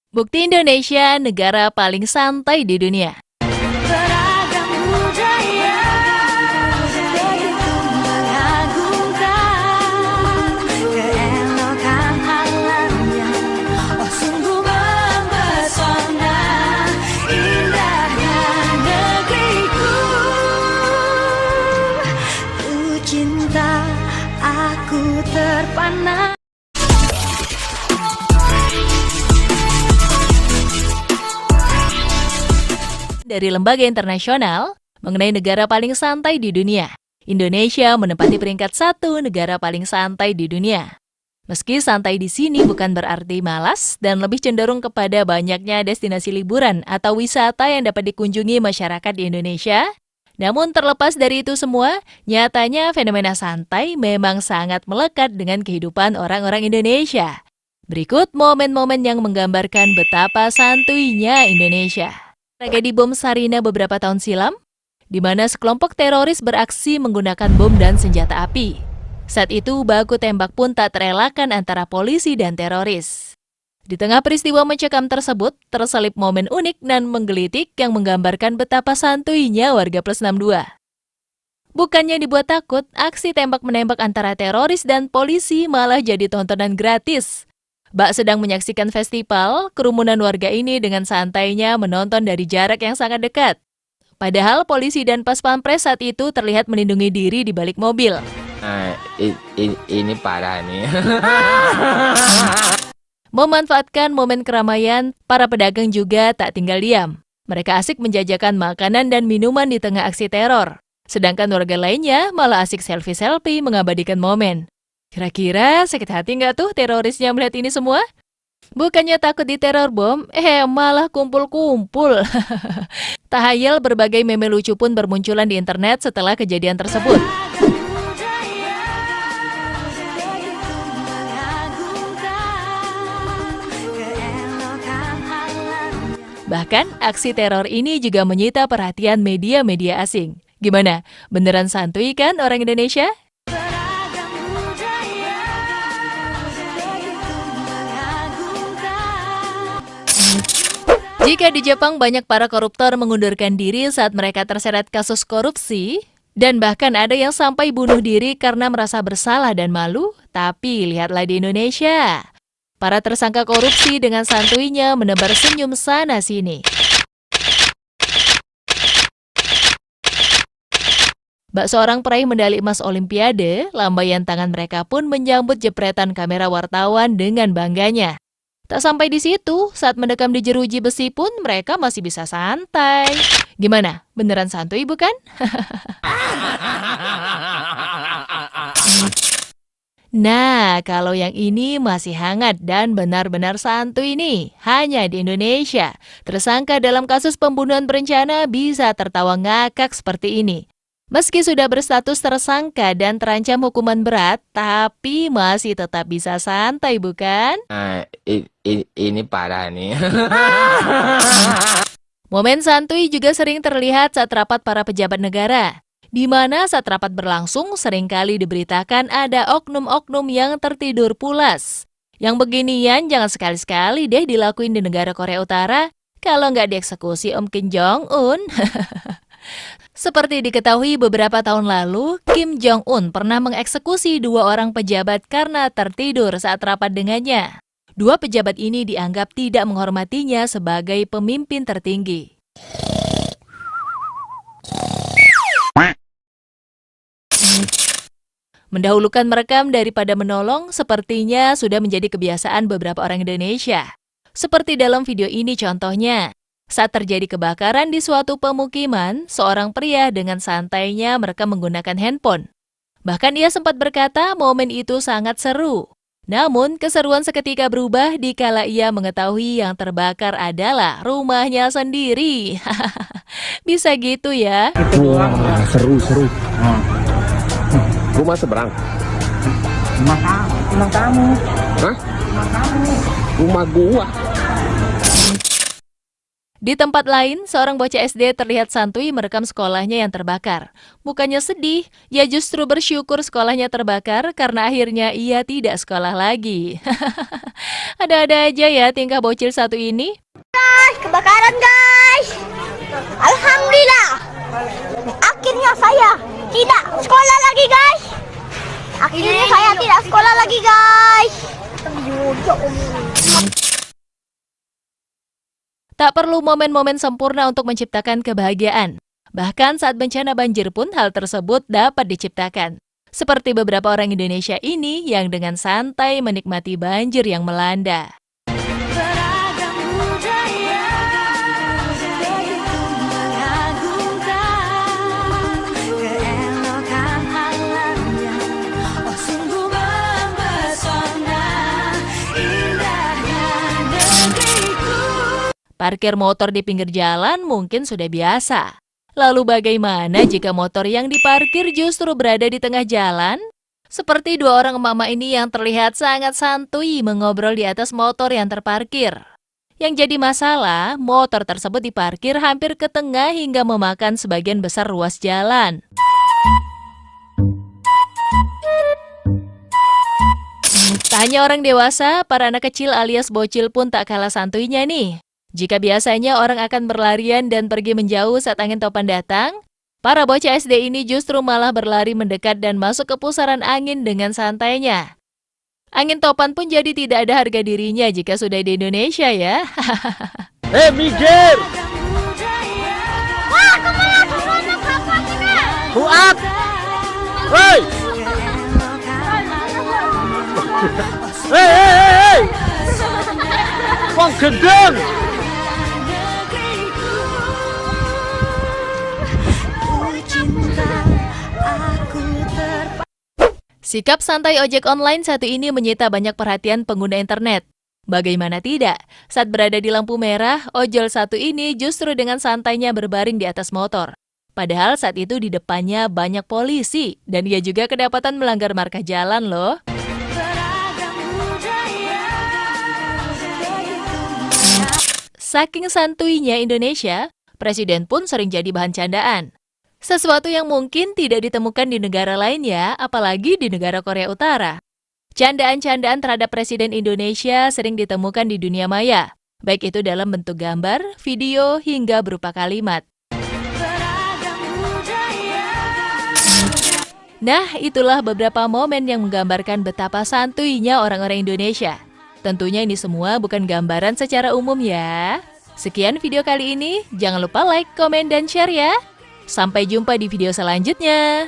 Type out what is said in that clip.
Bukti Indonesia negara paling santai di dunia. Beragam budaya begitu mengagumkan, keelokan alamnya, oh sungguh mempesona, indahnya negeriku. Ku cinta, aku terpana. Dari lembaga internasional mengenai negara paling santai di dunia. Indonesia menempati peringkat 1 negara paling santai di dunia. Meski santai di sini bukan berarti malas dan lebih cenderung kepada banyaknya destinasi liburan atau wisata yang dapat dikunjungi masyarakat di Indonesia, namun terlepas dari itu semua, nyatanya fenomena santai memang sangat melekat dengan kehidupan orang-orang Indonesia. Berikut momen-momen yang menggambarkan betapa santuinya Indonesia. Tragedi bom Sarina beberapa tahun silam, di mana sekelompok teroris beraksi menggunakan bom dan senjata api. Saat itu, baku tembak pun tak terelakkan antara polisi dan teroris. Di tengah peristiwa mencekam tersebut, terselip momen unik dan menggelitik yang menggambarkan betapa santuinya warga plus 62. Bukannya dibuat takut, aksi tembak-menembak antara teroris dan polisi malah jadi tontonan gratis. Bak sedang menyaksikan festival, kerumunan warga ini dengan santainya menonton dari jarak yang sangat dekat. Padahal polisi dan pas pampres saat itu terlihat melindungi diri di balik mobil. Ini parah nih. Memanfaatkan momen keramaian, para pedagang juga tak tinggal diam. Mereka asik menjajakan makanan dan minuman di tengah aksi teror. Sedangkan warga lainnya malah asik selfie-selfie mengabadikan momen. Kira-kira sakit hati nggak tuh terorisnya melihat ini semua? Bukannya takut diteror bom, malah kumpul-kumpul. Tahayal berbagai meme lucu pun bermunculan di internet setelah kejadian tersebut. Bahkan, aksi teror ini juga menyita perhatian media-media asing. Gimana? Beneran santuy kan orang Indonesia? Jika di Jepang banyak para koruptor mengundurkan diri saat mereka terseret kasus korupsi, dan bahkan ada yang sampai bunuh diri karena merasa bersalah dan malu, tapi lihatlah di Indonesia. Para tersangka korupsi dengan santuinya menebar senyum sana-sini. Bak seorang peraih medali emas Olimpiade, lambaian tangan mereka pun menyambut jepretan kamera wartawan dengan bangganya. Tak sampai di situ, saat mendekam di jeruji besi pun mereka masih bisa santai. Gimana? Beneran santuy bukan? Nah, kalau yang ini masih hangat dan benar-benar santuy nih, hanya di Indonesia. Tersangka dalam kasus pembunuhan berencana bisa tertawa ngakak seperti ini. Meski sudah berstatus tersangka dan terancam hukuman berat, tapi masih tetap bisa santai, bukan? Ini parah nih. Momen santuy juga sering terlihat saat rapat para pejabat negara, di mana saat rapat berlangsung seringkali diberitakan ada oknum-oknum yang tertidur pulas. Yang beginian jangan sekali-sekali deh dilakuin di negara Korea Utara, kalau nggak dieksekusi Om Kim Jong-un. Seperti diketahui beberapa tahun lalu, Kim Jong-un pernah mengeksekusi 2 orang pejabat karena tertidur saat rapat dengannya. 2 pejabat ini dianggap tidak menghormatinya sebagai pemimpin tertinggi. Mendahulukan merekam daripada menolong sepertinya sudah menjadi kebiasaan beberapa orang Indonesia. Seperti dalam video ini contohnya. Saat terjadi kebakaran di suatu pemukiman, seorang pria dengan santainya merekam menggunakan handphone. Bahkan ia sempat berkata momen itu sangat seru. Namun, keseruan seketika berubah dikala ia mengetahui yang terbakar adalah rumahnya sendiri. Bisa gitu ya? Wah, seru-seru. Rumah seberang. Rumah kamu. Hah? Rumah gua. Di tempat lain, seorang bocah SD terlihat santuy merekam sekolahnya yang terbakar. Mukanya sedih, ia justru bersyukur sekolahnya terbakar karena akhirnya ia tidak sekolah lagi. Ada-ada aja ya tingkah bocil satu ini. Kebakaran guys. Alhamdulillah. Akhirnya saya tidak sekolah lagi guys. Akhirnya saya tidak sekolah lagi guys. Tak perlu momen-momen sempurna untuk menciptakan kebahagiaan. Bahkan saat bencana banjir pun hal tersebut dapat diciptakan. Seperti beberapa orang Indonesia ini yang dengan santai menikmati banjir yang melanda. Beragam budaya begitu mengagumkan keelokan alamnya. Oh sungguh mempesona indahnya negeriku. Parkir motor di pinggir jalan mungkin sudah biasa. Lalu bagaimana jika motor yang diparkir justru berada di tengah jalan? Seperti dua orang emak-emak ini yang terlihat sangat santuy mengobrol di atas motor yang terparkir. Yang jadi masalah, motor tersebut diparkir hampir ke tengah hingga memakan sebagian besar ruas jalan. Tak hanya orang dewasa, para anak kecil alias bocil pun tak kalah santuynya nih. Jika biasanya orang akan berlarian dan pergi menjauh saat angin topan datang, para bocah SD ini justru malah berlari mendekat dan masuk ke pusaran angin dengan santainya. Angin topan pun jadi tidak ada harga dirinya jika sudah di Indonesia ya. Minggir! Wah, kemana kapal ini? Fuad! Hei! Hei! Wong gendeng! Sikap santai ojek online satu ini menyita banyak perhatian pengguna internet. Bagaimana tidak, saat berada di lampu merah, ojol satu ini justru dengan santainya berbaring di atas motor. Padahal saat itu di depannya banyak polisi, dan ia juga kedapatan melanggar marka jalan loh. Saking santuynya Indonesia, presiden pun sering jadi bahan candaan. Sesuatu yang mungkin tidak ditemukan di negara lain ya, apalagi di negara Korea Utara. Candaan-candaan terhadap Presiden Indonesia sering ditemukan di dunia maya, baik itu dalam bentuk gambar, video, hingga berupa kalimat. Nah, itulah beberapa momen yang menggambarkan betapa santuynya orang-orang Indonesia. Tentunya ini semua bukan gambaran secara umum ya. Sekian video kali ini, jangan lupa like, komen, dan share ya. Sampai jumpa di video selanjutnya.